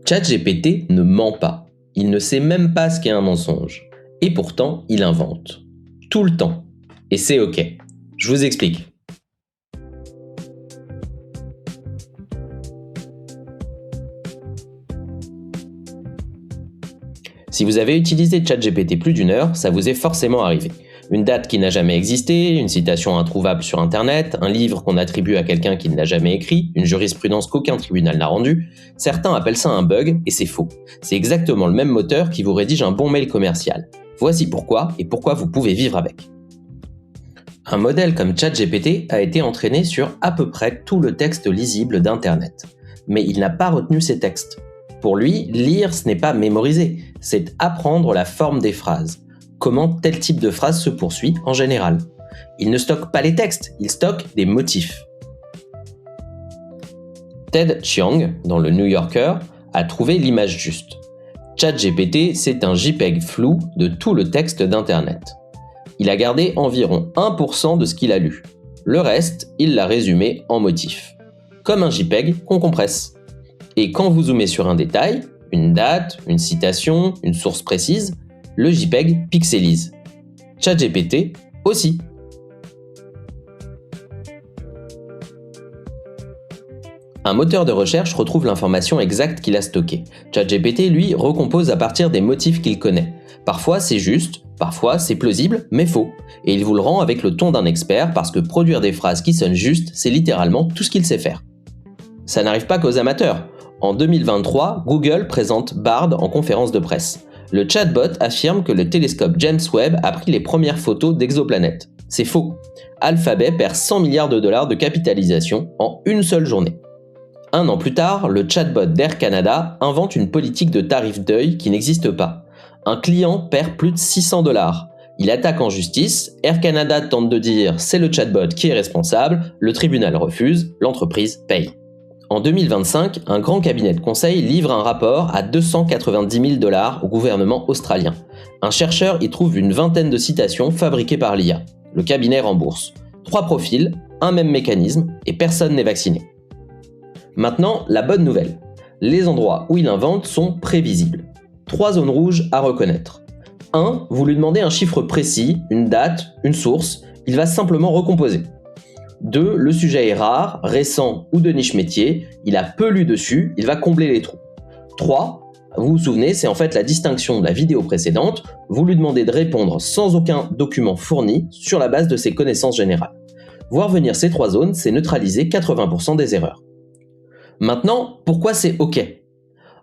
ChatGPT ne ment pas. Il ne sait même pas ce qu'est un mensonge. Et pourtant, il invente. Tout le temps. Et c'est ok. Je vous explique. Si vous avez utilisé ChatGPT plus d'1 heure, ça vous est forcément arrivé. Une date qui n'a jamais existé, une citation introuvable sur Internet, un livre qu'on attribue à quelqu'un qui ne l'a jamais écrit, une jurisprudence qu'aucun tribunal n'a rendue. Certains appellent ça un bug, et c'est faux. C'est exactement le même moteur qui vous rédige un bon mail commercial. Voici pourquoi, et pourquoi vous pouvez vivre avec. Un modèle comme ChatGPT a été entraîné sur à peu près tout le texte lisible d'Internet. Mais il n'a pas retenu ces textes. Pour lui, lire, ce n'est pas mémoriser, c'est apprendre la forme des phrases. Comment tel type de phrase se poursuit en général. Il ne stocke pas les textes, il stocke des motifs. Ted Chiang, dans le New Yorker, a trouvé l'image juste. ChatGPT, c'est un JPEG flou de tout le texte d'Internet. Il a gardé environ 1% de ce qu'il a lu. Le reste, il l'a résumé en motifs. Comme un JPEG qu'on compresse. Et quand vous zoomez sur un détail, une date, une citation, une source précise, le JPEG pixelise. ChatGPT aussi. Un moteur de recherche retrouve l'information exacte qu'il a stockée. ChatGPT, lui, recompose à partir des motifs qu'il connaît. Parfois c'est juste, parfois c'est plausible, mais faux. Et il vous le rend avec le ton d'un expert parce que produire des phrases qui sonnent justes, c'est littéralement tout ce qu'il sait faire. Ça n'arrive pas qu'aux amateurs. En 2023, Google présente Bard en conférence de presse. Le chatbot affirme que le télescope James Webb a pris les premières photos d'exoplanètes. C'est faux. Alphabet perd 100 milliards de dollars de capitalisation en une seule journée. Un an plus tard, le chatbot d'Air Canada invente une politique de tarif deuil qui n'existe pas. Un client perd plus de 600 dollars. Il attaque en justice, Air Canada tente de dire c'est le chatbot qui est responsable, le tribunal refuse, l'entreprise paye. En 2025, un grand cabinet de conseil livre un rapport à 290 000 dollars au gouvernement australien. Un chercheur y trouve une vingtaine de citations fabriquées par l'IA. Le cabinet rembourse. 3 profils, un même mécanisme, et personne n'est vacciné. Maintenant, la bonne nouvelle. Les endroits où il invente sont prévisibles. 3 zones rouges à reconnaître. 1. Vous lui demandez un chiffre précis, une date, une source, il va simplement recomposer. 2. Le sujet est rare, récent ou de niche métier, il a peu lu dessus, il va combler les trous. 3. Vous vous souvenez, c'est en fait la distinction de la vidéo précédente, vous lui demandez de répondre sans aucun document fourni sur la base de ses connaissances générales. Voir venir ces 3 zones, c'est neutraliser 80% des erreurs. Maintenant, pourquoi c'est OK ?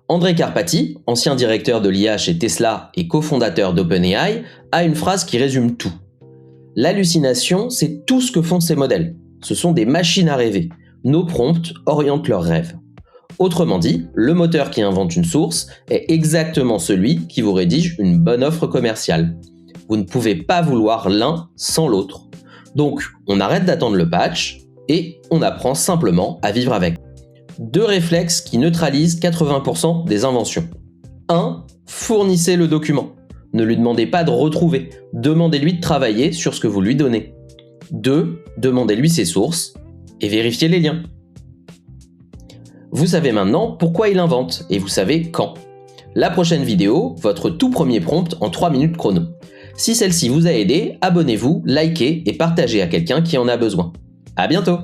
André Karpathy, ancien directeur de l'IA chez Tesla et cofondateur d'OpenAI, a une phrase qui résume tout. L'hallucination, c'est tout ce que font ces modèles. Ce sont des machines à rêver. Nos prompts orientent leurs rêves. Autrement dit, le moteur qui invente une source est exactement celui qui vous rédige une bonne offre commerciale. Vous ne pouvez pas vouloir l'un sans l'autre. Donc, on arrête d'attendre le patch et on apprend simplement à vivre avec. 2 réflexes qui neutralisent 80% des inventions. 1. Fournissez le document. Ne lui demandez pas de retrouver. Demandez-lui de travailler sur ce que vous lui donnez. 2. Demandez-lui ses sources et vérifiez les liens. Vous savez maintenant pourquoi il invente et vous savez quand. La prochaine vidéo, votre tout premier prompt en 3 minutes chrono. Si celle-ci vous a aidé, abonnez-vous, likez et partagez à quelqu'un qui en a besoin. À bientôt!